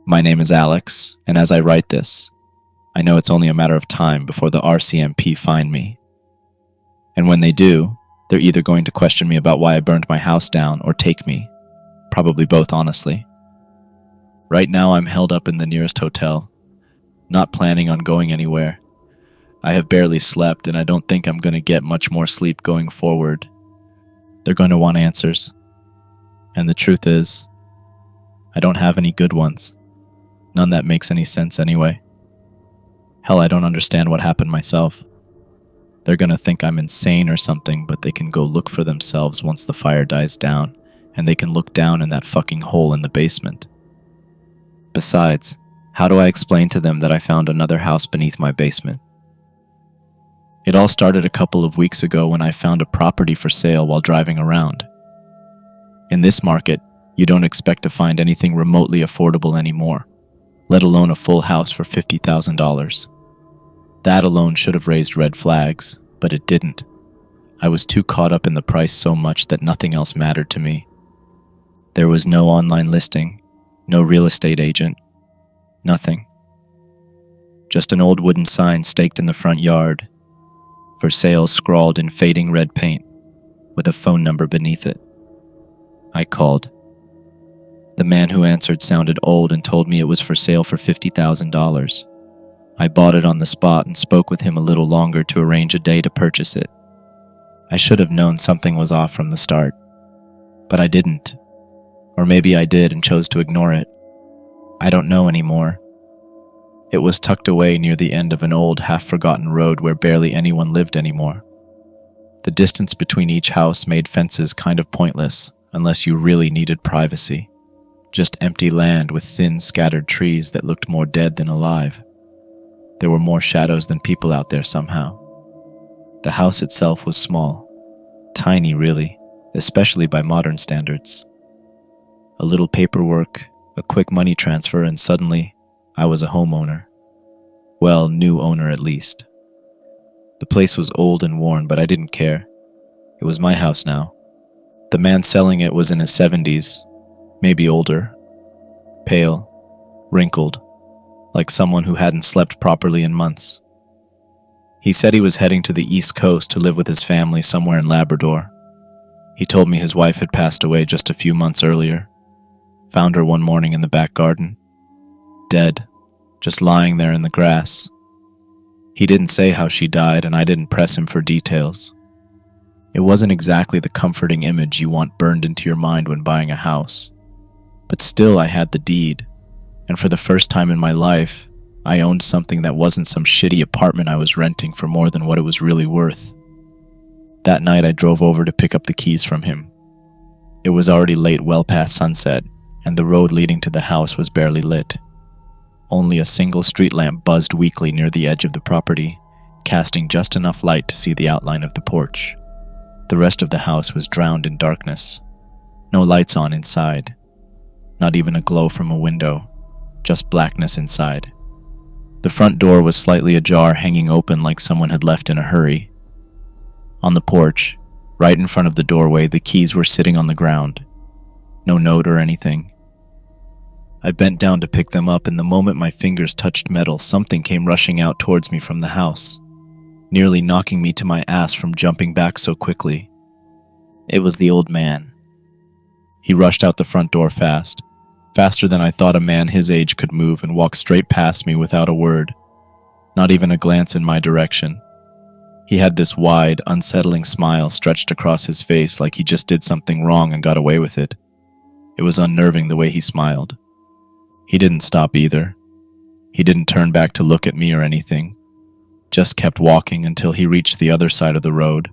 My name is Alex, and as I write this, I know it's only a matter of time before the RCMP find me. And when they do, they're either going to question me about why I burned my house down or take me. Probably both, honestly. Right now I'm held up in the nearest hotel, not planning on going anywhere. I have barely slept, and I don't think I'm going to get much more sleep going forward. They're going to want answers. And the truth is, I don't have any good ones. None that makes any sense anyway. Hell, I don't understand what happened myself. They're gonna think I'm insane or something, but they can go look for themselves once the fire dies down, and they can look down in that fucking hole in the basement. Besides, how do I explain to them that I found another house beneath my basement? It all started a couple of weeks ago when I found a property for sale while driving around. In this market, you don't expect to find anything remotely affordable anymore, let alone a full house for $50,000. That alone should have raised red flags, but it didn't. I was too caught up in the price so much that nothing else mattered to me. There was no online listing, no real estate agent, nothing. Just an old wooden sign staked in the front yard, for sale scrawled in fading red paint, with a phone number beneath it. I called. The man who answered sounded old and told me it was for sale for $50,000. I bought it on the spot and spoke with him a little longer to arrange a day to purchase it. I should have known something was off from the start, but I didn't. Or maybe I did and chose to ignore it. I don't know anymore. It was tucked away near the end of an old, half-forgotten road where barely anyone lived anymore. The distance between each house made fences kind of pointless unless you really needed privacy. Just empty land with thin, scattered trees that looked more dead than alive. There were more shadows than people out there somehow. The house itself was small. Tiny, really, especially by modern standards. A little paperwork, a quick money transfer, and suddenly, I was a homeowner. Well, new owner at least. The place was old and worn, but I didn't care. It was my house now. The man selling it was in his 70s, maybe older. Pale, wrinkled, like someone who hadn't slept properly in months. He said he was heading to the East Coast to live with his family somewhere in Labrador. He told me his wife had passed away just a few months earlier. Found her one morning in the back garden. Dead, just lying there in the grass. He didn't say how she died, and I didn't press him for details. It wasn't exactly the comforting image you want burned into your mind when buying a house. But still, I had the deed. And for the first time in my life, I owned something that wasn't some shitty apartment I was renting for more than what it was really worth. That night I drove over to pick up the keys from him. It was already late, well past sunset, and the road leading to the house was barely lit. Only a single street lamp buzzed weakly near the edge of the property, casting just enough light to see the outline of the porch. The rest of the house was drowned in darkness. No lights on inside. Not even a glow from a window. Just blackness inside. The front door was slightly ajar, hanging open like someone had left in a hurry. On the porch, right in front of the doorway, the keys were sitting on the ground. No note or anything. I bent down to pick them up, and the moment my fingers touched metal, something came rushing out towards me from the house, nearly knocking me to my ass from jumping back so quickly. It was the old man. He rushed out the front door fast. Faster than I thought a man his age could move, and walked straight past me without a word, not even a glance in my direction. He had this wide, unsettling smile stretched across his face like he just did something wrong and got away with it. It was unnerving the way he smiled. He didn't stop either. He didn't turn back to look at me or anything, just kept walking until he reached the other side of the road,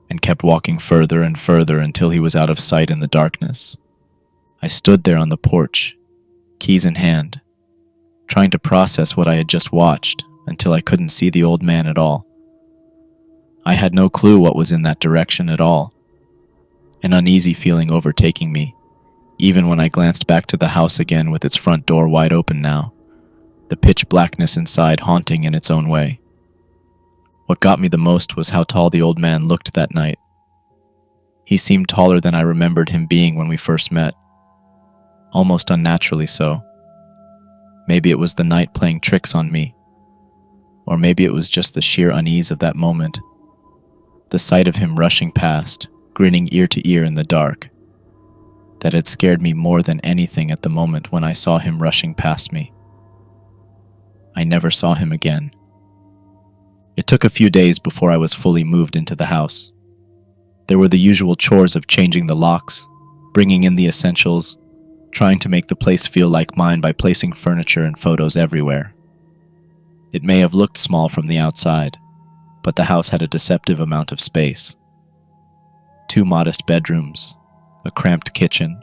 and kept walking further and further until he was out of sight in the darkness. I stood there on the porch, keys in hand, trying to process what I had just watched until I couldn't see the old man at all. I had no clue what was in that direction at all. An uneasy feeling overtaking me, even when I glanced back to the house again with its front door wide open now, the pitch blackness inside haunting in its own way. What got me the most was how tall the old man looked that night. He seemed taller than I remembered him being when we first met. Almost unnaturally so. Maybe it was the night playing tricks on me. Or maybe it was just the sheer unease of that moment. The sight of him rushing past, grinning ear to ear in the dark, that had scared me more than anything at the moment when I saw him rushing past me. I never saw him again. It took a few days before I was fully moved into the house. There were the usual chores of changing the locks, bringing in the essentials, trying to make the place feel like mine by placing furniture and photos everywhere. It may have looked small from the outside, but the house had a deceptive amount of space. 2 modest bedrooms, a cramped kitchen,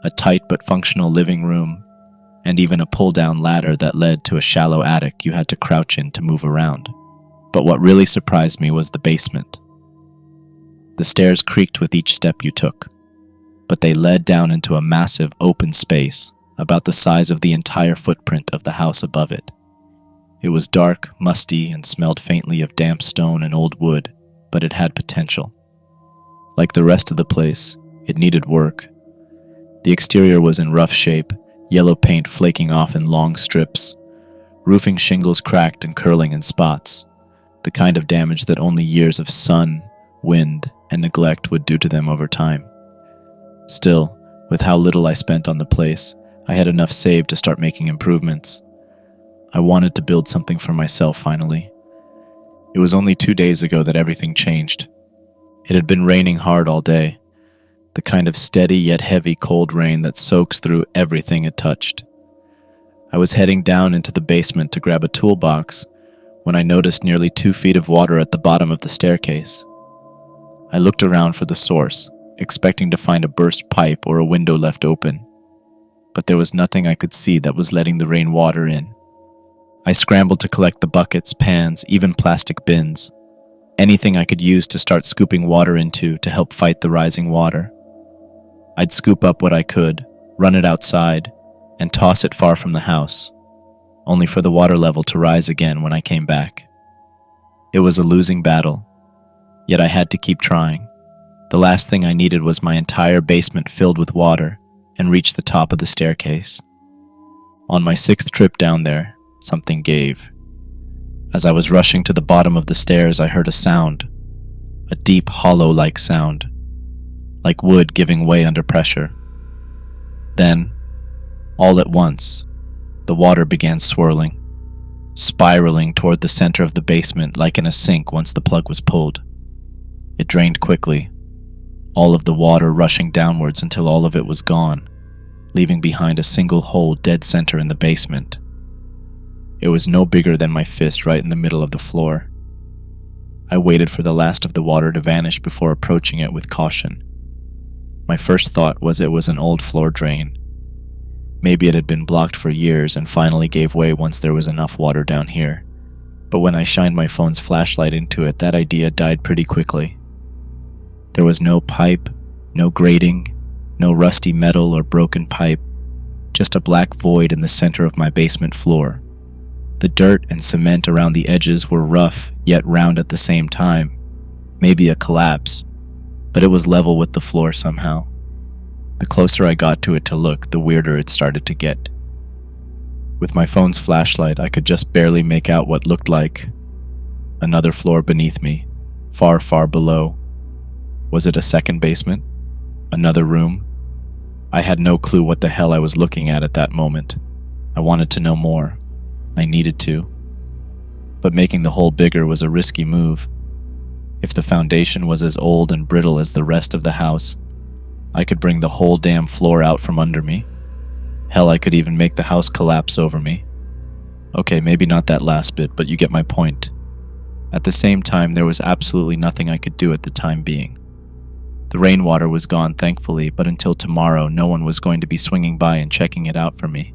a tight but functional living room, and even a pull-down ladder that led to a shallow attic you had to crouch in to move around. But what really surprised me was the basement. The stairs creaked with each step you took, but they led down into a massive open space about the size of the entire footprint of the house above it. It was dark, musty, and smelled faintly of damp stone and old wood, but it had potential. Like the rest of the place, it needed work. The exterior was in rough shape, yellow paint flaking off in long strips, roofing shingles cracked and curling in spots, the kind of damage that only years of sun, wind, and neglect would do to them over time. Still, with how little I spent on the place, I had enough saved to start making improvements. I wanted to build something for myself finally. It was only 2 days ago that everything changed. It had been raining hard all day, the kind of steady yet heavy cold rain that soaks through everything it touched. I was heading down into the basement to grab a toolbox when I noticed nearly 2 feet of water at the bottom of the staircase. I looked around for the source, expecting to find a burst pipe or a window left open, but there was nothing I could see that was letting the rainwater in. I scrambled to collect the buckets, pans, even plastic bins, anything I could use to start scooping water into to help fight the rising water. I'd scoop up what I could, run it outside, and toss it far from the house, only for the water level to rise again when I came back. It was a losing battle, yet I had to keep trying. The last thing I needed was my entire basement filled with water and reach the top of the staircase. On my 6th trip down there, something gave. As I was rushing to the bottom of the stairs, I heard a sound, a deep, hollow-like sound, like wood giving way under pressure. Then, all at once, the water began swirling, spiraling toward the center of the basement like in a sink once the plug was pulled. It drained quickly, all of the water rushing downwards until all of it was gone, leaving behind a single hole dead center in the basement. It was no bigger than my fist right in the middle of the floor. I waited for the last of the water to vanish before approaching it with caution. My first thought was it was an old floor drain. Maybe it had been blocked for years and finally gave way once there was enough water down here. But when I shined my phone's flashlight into it, that idea died pretty quickly. There was no pipe, no grating, no rusty metal or broken pipe, just a black void in the center of my basement floor. The dirt and cement around the edges were rough, yet round at the same time. Maybe a collapse, but it was level with the floor somehow. The closer I got to it to look, the weirder it started to get. With my phone's flashlight, I could just barely make out what looked like another floor beneath me, far, far below. Was it a second basement? Another room? I had no clue what the hell I was looking at that moment. I wanted to know more. I needed to. But making the hole bigger was a risky move. If the foundation was as old and brittle as the rest of the house, I could bring the whole damn floor out from under me. Hell, I could even make the house collapse over me. Okay, maybe not that last bit, but you get my point. At the same time, there was absolutely nothing I could do at the time being. The rainwater was gone, thankfully, but until tomorrow, no one was going to be swinging by and checking it out for me.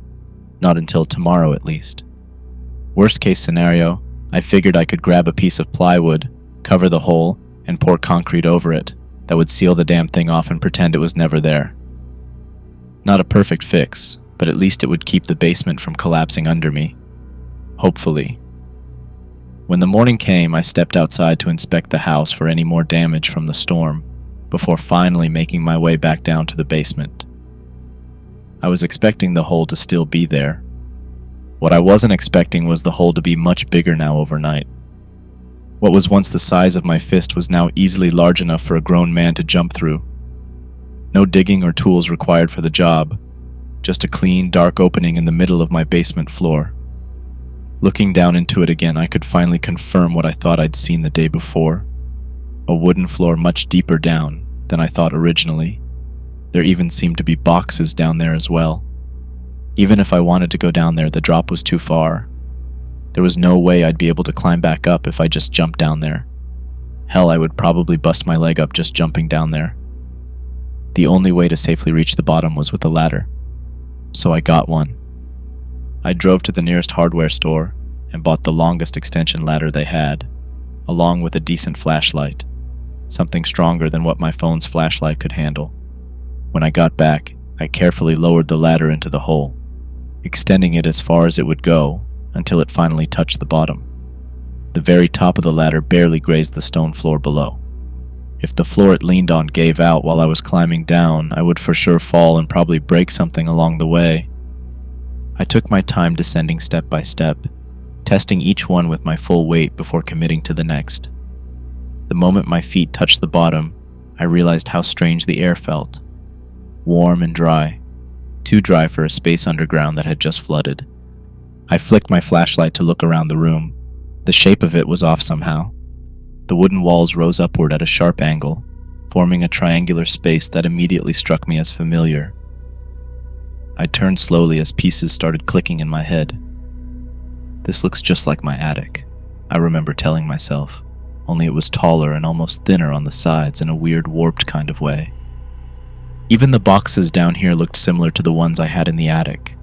Not until tomorrow, at least. Worst case scenario, I figured I could grab a piece of plywood, cover the hole, and pour concrete over it that would seal the damn thing off and pretend it was never there. Not a perfect fix, but at least it would keep the basement from collapsing under me. Hopefully. When the morning came, I stepped outside to inspect the house for any more damage from the storm, before finally making my way back down to the basement. I was expecting the hole to still be there. What I wasn't expecting was the hole to be much bigger now overnight. What was once the size of my fist was now easily large enough for a grown man to jump through. No digging or tools required for the job, just a clean, dark opening in the middle of my basement floor. Looking down into it again, I could finally confirm what I thought I'd seen the day before. A wooden floor much deeper down than I thought originally. There even seemed to be boxes down there as well. Even if I wanted to go down there, the drop was too far. There was no way I'd be able to climb back up if I just jumped down there. Hell, I would probably bust my leg up just jumping down there. The only way to safely reach the bottom was with a ladder. So I got one. I drove to the nearest hardware store and bought the longest extension ladder they had, along with a decent flashlight, something stronger than what my phone's flashlight could handle. When I got back, I carefully lowered the ladder into the hole, extending it as far as it would go until it finally touched the bottom. The very top of the ladder barely grazed the stone floor below. If the floor it leaned on gave out while I was climbing down, I would for sure fall and probably break something along the way. I took my time descending step by step, testing each one with my full weight before committing to the next. The moment my feet touched the bottom, I realized how strange the air felt. Warm and dry. Too dry for a space underground that had just flooded. I flicked my flashlight to look around the room. The shape of it was off somehow. The wooden walls rose upward at a sharp angle, forming a triangular space that immediately struck me as familiar. I turned slowly as pieces started clicking in my head. This looks just like my attic, I remember telling myself, only it was taller and almost thinner on the sides in a weird warped kind of way. Even the boxes down here looked similar to the ones I had in the attic,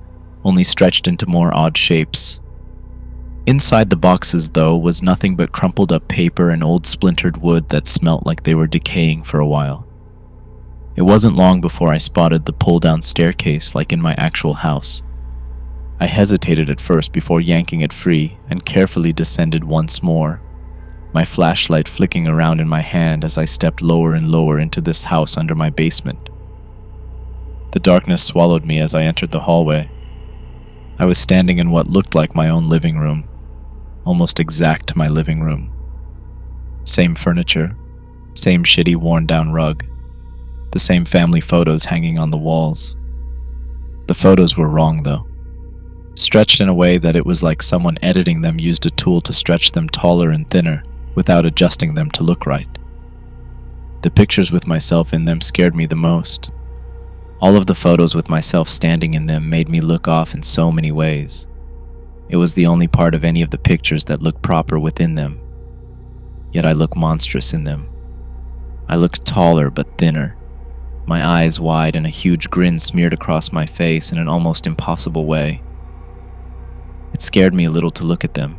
only stretched into more odd shapes. Inside the boxes, though, was nothing but crumpled up paper and old splintered wood that smelt like they were decaying for a while. It wasn't long before I spotted the pull-down staircase like in my actual house. I hesitated at first before yanking it free and carefully descended once more, my flashlight flicking around in my hand as I stepped lower and lower into this house under my basement. The darkness swallowed me as I entered the hallway. I was standing in what looked like my own living room, almost exact to my living room. Same furniture, same shitty worn-down rug, the same family photos hanging on the walls. The photos were wrong, though. Stretched in a way that it was like someone editing them used a tool to stretch them taller and thinner without adjusting them to look right. The pictures with myself in them scared me the most. All of the photos with myself standing in them made me look off in so many ways. It was the only part of any of the pictures that looked proper within them. Yet I looked monstrous in them. I looked taller but thinner, my eyes wide and a huge grin smeared across my face in an almost impossible way. It scared me a little to look at them.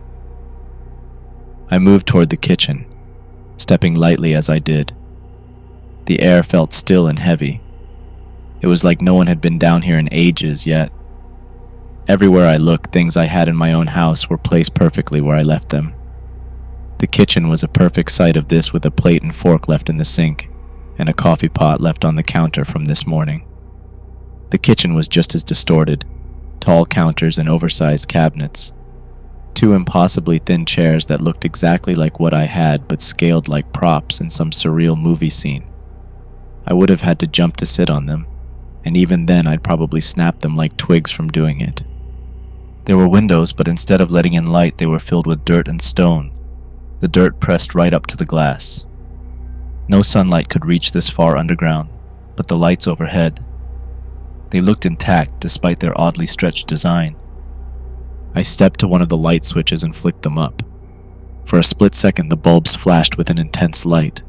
I moved toward the kitchen, stepping lightly as I did. The air felt still and heavy. It was like no one had been down here in ages yet. Everywhere I looked, things I had in my own house were placed perfectly where I left them. The kitchen was a perfect sight of this, with a plate and fork left in the sink, and a coffee pot left on the counter from this morning. The kitchen was just as distorted, tall counters and oversized cabinets. Two impossibly thin chairs that looked exactly like what I had but scaled like props in some surreal movie scene. I would have had to jump to sit on them, and even then I'd probably snap them like twigs from doing it. There were windows, but instead of letting in light, they were filled with dirt and stone, the dirt pressed right up to the glass. No sunlight could reach this far underground, but the lights overhead. They looked intact despite their oddly stretched design. I stepped to one of the light switches and flicked them up. For a split second, the bulbs flashed with an intense light,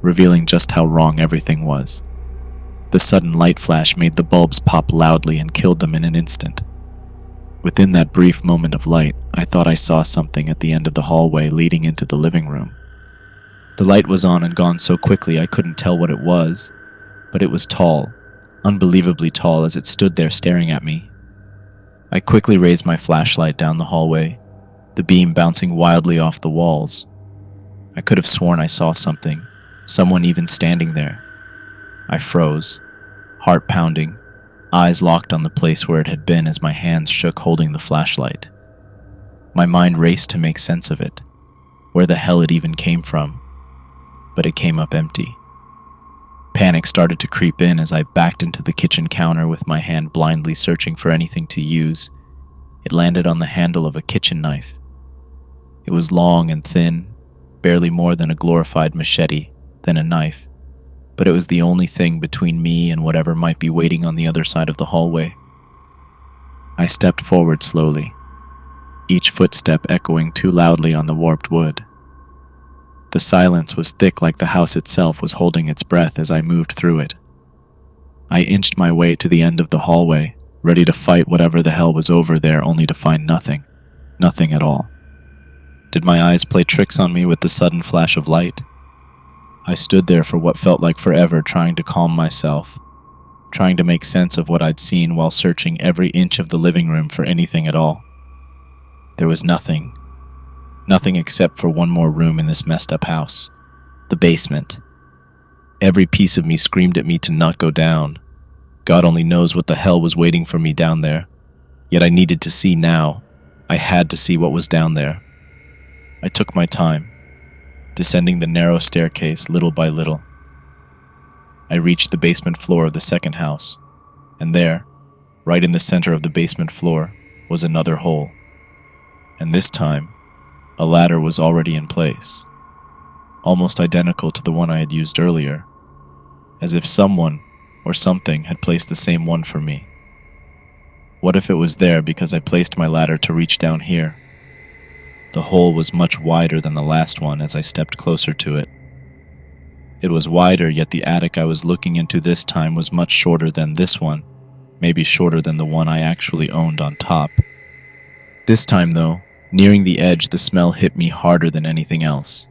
revealing just how wrong everything was. The sudden light flash made the bulbs pop loudly and killed them in an instant. Within that brief moment of light, I thought I saw something at the end of the hallway leading into the living room. The light was on and gone so quickly I couldn't tell what it was, but it was tall, unbelievably tall, as it stood there staring at me. I quickly raised my flashlight down the hallway, the beam bouncing wildly off the walls. I could have sworn I saw something, someone even standing there. I froze, heart pounding, eyes locked on the place where it had been as my hands shook holding the flashlight. My mind raced to make sense of it, where the hell it even came from, but it came up empty. Panic started to creep in as I backed into the kitchen counter with my hand blindly searching for anything to use. It landed on the handle of a kitchen knife. It was long and thin, barely more than a glorified machete, then a knife, but it was the only thing between me and whatever might be waiting on the other side of the hallway. I stepped forward slowly, each footstep echoing too loudly on the warped wood. The silence was thick like the house itself was holding its breath as I moved through it. I inched my way to the end of the hallway, ready to fight whatever the hell was over there, only to find nothing. Nothing at all. Did my eyes play tricks on me with the sudden flash of light? I stood there for what felt like forever, trying to calm myself, trying to make sense of what I'd seen while searching every inch of the living room for anything at all. There was nothing. Nothing except for one more room in this messed up house. The basement. Every piece of me screamed at me to not go down. God only knows what the hell was waiting for me down there. Yet I needed to see now. I had to see what was down there. I took my time, descending the narrow staircase little by little. I reached the basement floor of the second house, and there, right in the center of the basement floor, was another hole. And this time, a ladder was already in place, almost identical to the one I had used earlier, as if someone or something had placed the same one for me. What if it was there because I placed my ladder to reach down here? The hole was much wider than the last one as I stepped closer to it. It was wider, yet the attic I was looking into this time was much shorter than this one, maybe shorter than the one I actually owned on top. This time, though, nearing the edge, the smell hit me harder than anything else.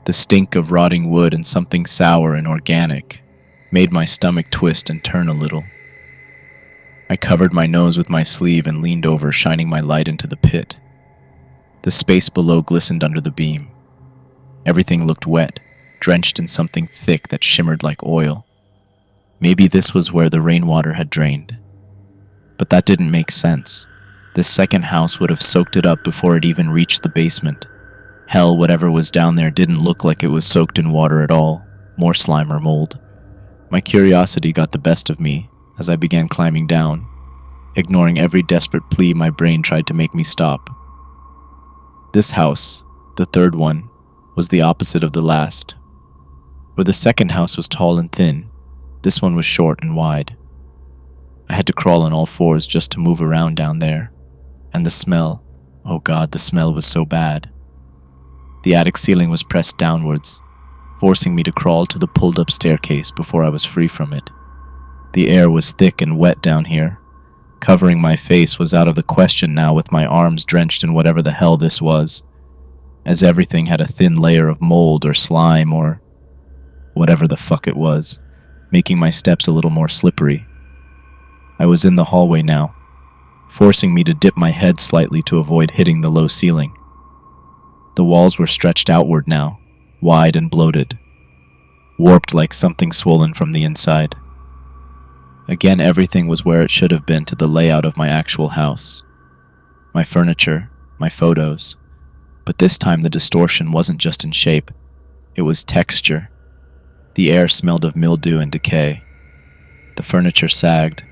The stink of rotting wood and something sour and organic made my stomach twist and turn a little. I covered my nose with my sleeve and leaned over, shining my light into the pit. The space below glistened under the beam. Everything looked wet, drenched in something thick that shimmered like oil. Maybe this was where the rainwater had drained. But that didn't make sense. This second house would have soaked it up before it even reached the basement. Hell, whatever was down there didn't look like it was soaked in water at all, more slime or mold. My curiosity got the best of me as I began climbing down, ignoring every desperate plea my brain tried to make me stop. This house, the third one, was the opposite of the last. Where the second house was tall and thin, this one was short and wide. I had to crawl on all fours just to move around down there. And the smell, oh God, the smell was so bad. The attic ceiling was pressed downwards, forcing me to crawl to the pulled-up staircase before I was free from it. The air was thick and wet down here. Covering my face was out of the question now, with my arms drenched in whatever the hell this was, as everything had a thin layer of mold or slime or whatever the fuck it was, making my steps a little more slippery. I was in the hallway now, forcing me to dip my head slightly to avoid hitting the low ceiling. The walls were stretched outward now, wide and bloated, warped like something swollen from the inside. Again, everything was where it should have been to the layout of my actual house. My furniture, my photos. But this time the distortion wasn't just in shape, it was texture. The air smelled of mildew and decay. The furniture sagged.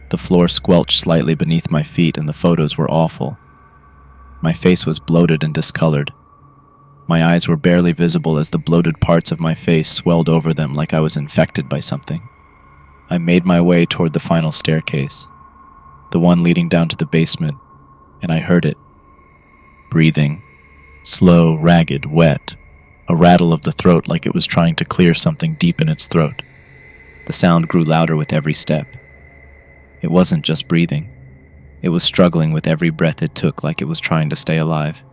The floor squelched slightly beneath my feet, and the photos were awful. My face was bloated and discolored. My eyes were barely visible as the bloated parts of my face swelled over them like I was infected by something. I made my way toward the final staircase, the one leading down to the basement, and I heard it. Breathing. Slow, ragged, wet. A rattle of the throat like it was trying to clear something deep in its throat. The sound grew louder with every step. It wasn't just breathing. It was struggling with every breath it took like it was trying to stay alive.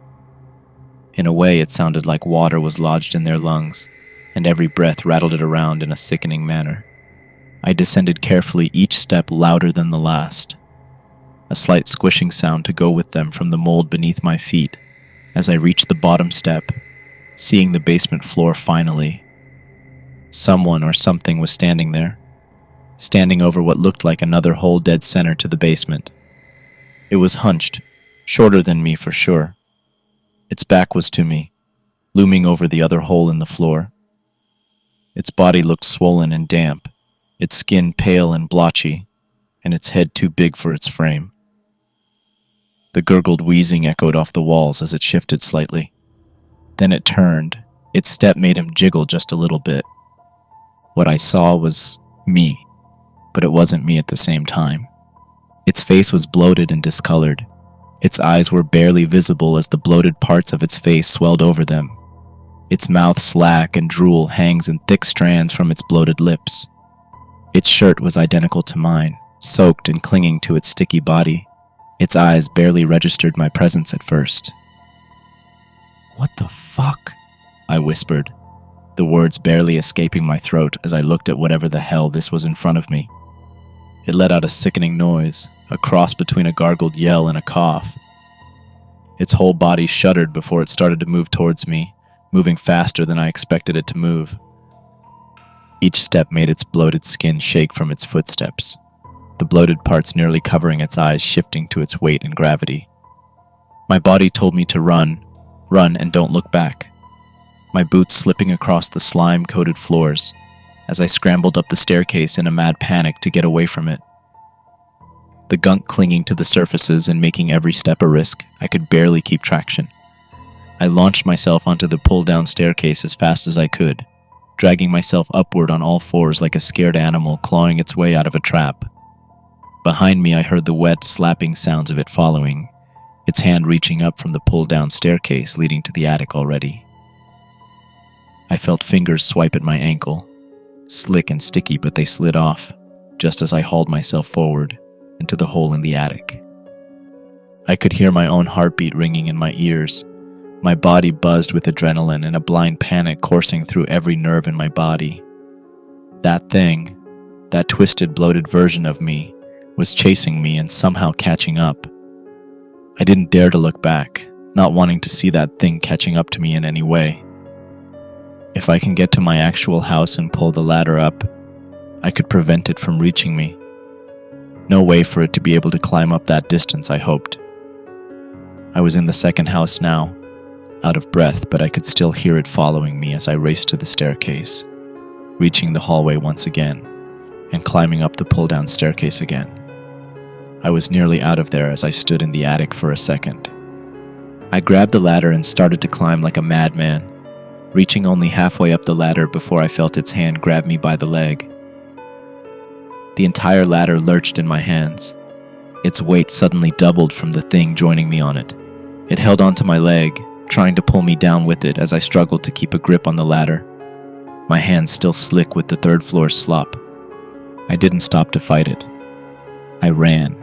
In a way, it sounded like water was lodged in their lungs, and every breath rattled it around in a sickening manner. I descended carefully, each step louder than the last. A slight squishing sound to go with them from the mold beneath my feet as I reached the bottom step, seeing the basement floor finally. Someone or something was standing there. standing over what looked like another hole dead center to the basement. It was hunched, shorter than me for sure. Its back was to me, looming over the other hole in the floor. Its body looked swollen and damp, its skin pale and blotchy, and its head too big for its frame. The gurgled wheezing echoed off the walls as it shifted slightly. Then it turned. Its step made him jiggle just a little bit. What I saw was me, but it wasn't me at the same time. Its face was bloated and discolored. Its eyes were barely visible as the bloated parts of its face swelled over them. Its mouth slack and drool hangs in thick strands from its bloated lips. Its shirt was identical to mine, soaked and clinging to its sticky body. Its eyes barely registered my presence at first. "What the fuck?" I whispered, the words barely escaping my throat as I looked at whatever the hell this was in front of me. It let out a sickening noise, a cross between a gargled yell and a cough. Its whole body shuddered before it started to move towards me, moving faster than I expected it to move. Each step made its bloated skin shake from its footsteps, the bloated parts nearly covering its eyes shifting to its weight and gravity. My body told me to run and don't look back. My boots slipping across the slime-coated floors as I scrambled up the staircase in a mad panic to get away from it. The gunk clinging to the surfaces and making every step a risk, I could barely keep traction. I launched myself onto the pull-down staircase as fast as I could, dragging myself upward on all fours like a scared animal clawing its way out of a trap. Behind me I heard the wet, slapping sounds of it following, its hand reaching up from the pull-down staircase leading to the attic already. I felt fingers swipe at my ankle, slick and sticky, but they slid off, just as I hauled myself forward into the hole in the attic. I could hear my own heartbeat ringing in my ears, my body buzzed with adrenaline and a blind panic coursing through every nerve in my body. That thing, that twisted, bloated version of me, was chasing me and somehow catching up. I didn't dare to look back, not wanting to see that thing catching up to me in any way. If I can get to my actual house and pull the ladder up, I could prevent it from reaching me. No way for it to be able to climb up that distance, I hoped. I was in the second house now, out of breath, but I could still hear it following me as I raced to the staircase, reaching the hallway once again, and climbing up the pull-down staircase again. I was nearly out of there as I stood in the attic for a second. I grabbed the ladder and started to climb like a madman, reaching only halfway up the ladder before I felt its hand grab me by the leg. The entire ladder lurched in my hands. Its weight suddenly doubled from the thing joining me on it. It held onto my leg, trying to pull me down with it as I struggled to keep a grip on the ladder, my hands still slick with the third floor's slop. I didn't stop to fight it. I ran.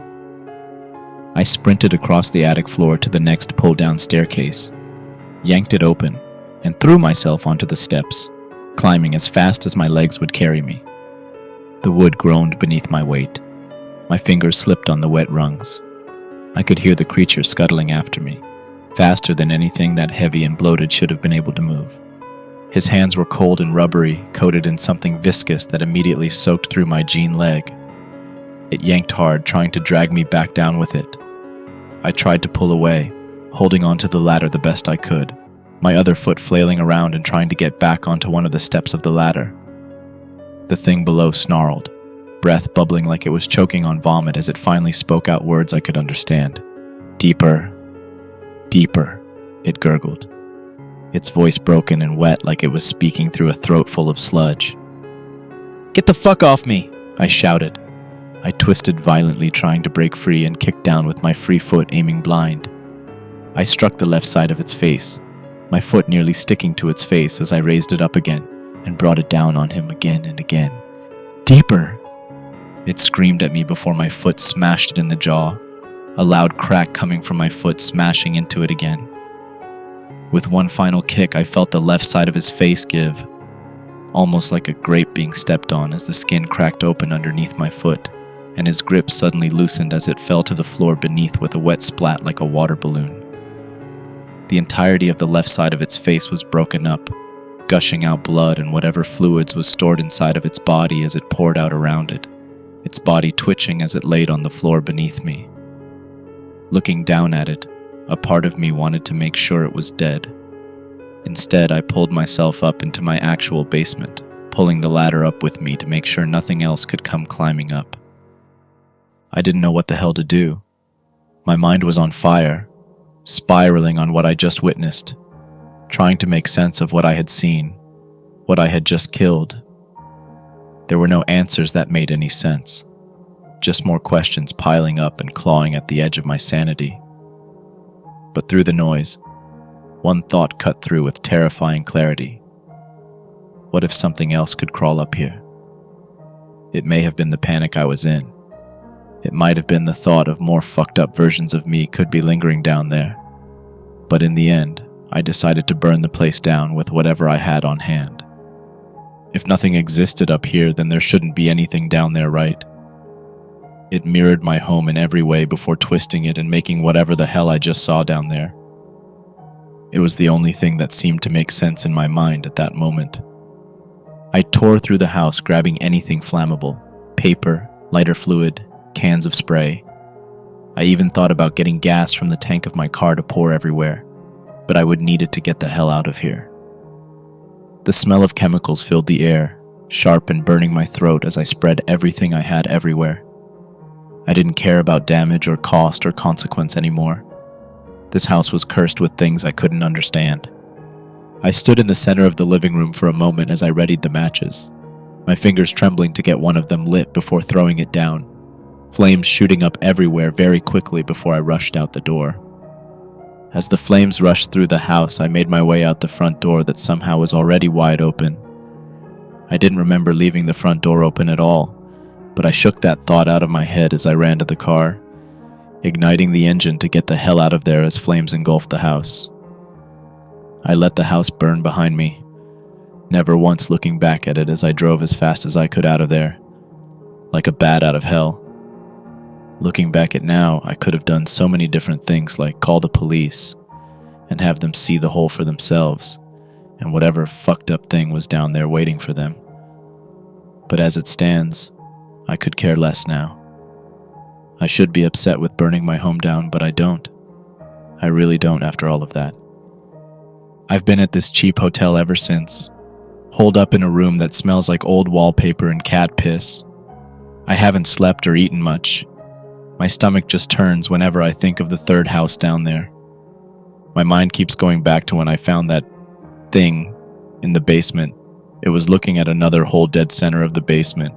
I sprinted across the attic floor to the next pull-down staircase, yanked it open, and threw myself onto the steps, climbing as fast as my legs would carry me. The wood groaned beneath my weight. My fingers slipped on the wet rungs. I could hear the creature scuttling after me, faster than anything that heavy and bloated should have been able to move. His hands were cold and rubbery, coated in something viscous that immediately soaked through my jean leg. It yanked hard, trying to drag me back down with it. I tried to pull away, holding onto the ladder the best I could, my other foot flailing around and trying to get back onto one of the steps of the ladder. The thing below snarled, breath bubbling like it was choking on vomit as it finally spoke out words I could understand. "Deeper, deeper," it gurgled, its voice broken and wet like it was speaking through a throat full of sludge. "Get the fuck off me!" I shouted. I twisted violently, trying to break free, and kicked down with my free foot aiming blind. I struck the left side of its face, my foot nearly sticking to its face as I raised it up again and brought it down on him again and again. "Deeper!" It screamed at me before my foot smashed it in the jaw, a loud crack coming from my foot smashing into it again. With one final kick, I felt the left side of his face give, almost like a grape being stepped on as the skin cracked open underneath my foot, and his grip suddenly loosened as it fell to the floor beneath with a wet splat like a water balloon. The entirety of the left side of its face was broken up, gushing out blood and whatever fluids was stored inside of its body as it poured out around it, its body twitching as it laid on the floor beneath me. Looking down at it, a part of me wanted to make sure it was dead. Instead, I pulled myself up into my actual basement, pulling the ladder up with me to make sure nothing else could come climbing up. I didn't know what the hell to do. My mind was on fire, spiraling on what I just witnessed, trying to make sense of what I had seen, what I had just killed. There were no answers that made any sense, just more questions piling up and clawing at the edge of my sanity. But through the noise, one thought cut through with terrifying clarity. What if something else could crawl up here? It may have been the panic I was in. It might have been the thought of more fucked up versions of me could be lingering down there. But in the end, I decided to burn the place down with whatever I had on hand. If nothing existed up here, then there shouldn't be anything down there, right? It mirrored my home in every way before twisting it and making whatever the hell I just saw down there. It was the only thing that seemed to make sense in my mind at that moment. I tore through the house, grabbing anything flammable: paper, lighter fluid, cans of spray. I even thought about getting gas from the tank of my car to pour everywhere, but I would need it to get the hell out of here. The smell of chemicals filled the air, sharp and burning my throat as I spread everything I had everywhere. I didn't care about damage or cost or consequence anymore. This house was cursed with things I couldn't understand. I stood in the center of the living room for a moment as I readied the matches, my fingers trembling to get one of them lit before throwing it down, flames shooting up everywhere very quickly before I rushed out the door. As the flames rushed through the house, I made my way out the front door that somehow was already wide open. I didn't remember leaving the front door open at all, but I shook that thought out of my head as I ran to the car, igniting the engine to get the hell out of there as flames engulfed the house. I let the house burn behind me, never once looking back at it as I drove as fast as I could out of there, like a bat out of hell. Looking back at now, I could have done so many different things, like call the police and have them see the hole for themselves and whatever fucked up thing was down there waiting for them. But as it stands, I could care less now. I should be upset with burning my home down, but I don't. I really don't after all of that. I've been at this cheap hotel ever since, holed up in a room that smells like old wallpaper and cat piss. I haven't slept or eaten much. My stomach just turns whenever I think of the third house down there. My mind keeps going back to when I found that thing in the basement. It was looking at another hole dead center of the basement.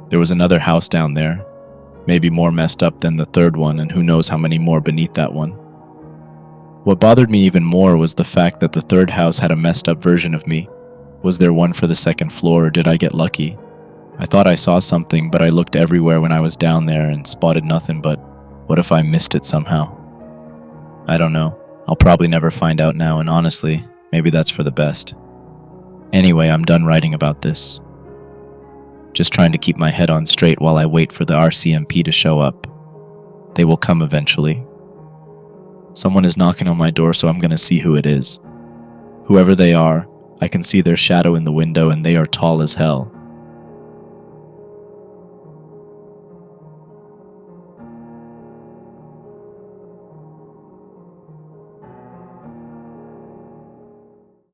There was another house down there, maybe more messed up than the third one, and who knows how many more beneath that one. What bothered me even more was the fact that the third house had a messed up version of me. Was there one for the second floor, or did I get lucky? I thought I saw something, but I looked everywhere when I was down there and spotted nothing. But what if I missed it somehow? I don't know. I'll probably never find out now, and honestly, maybe that's for the best. Anyway, I'm done writing about this. Just trying to keep my head on straight while I wait for the RCMP to show up. They will come eventually. Someone is knocking on my door, so I'm gonna see who it is. Whoever they are, I can see their shadow in the window, and they are tall as hell.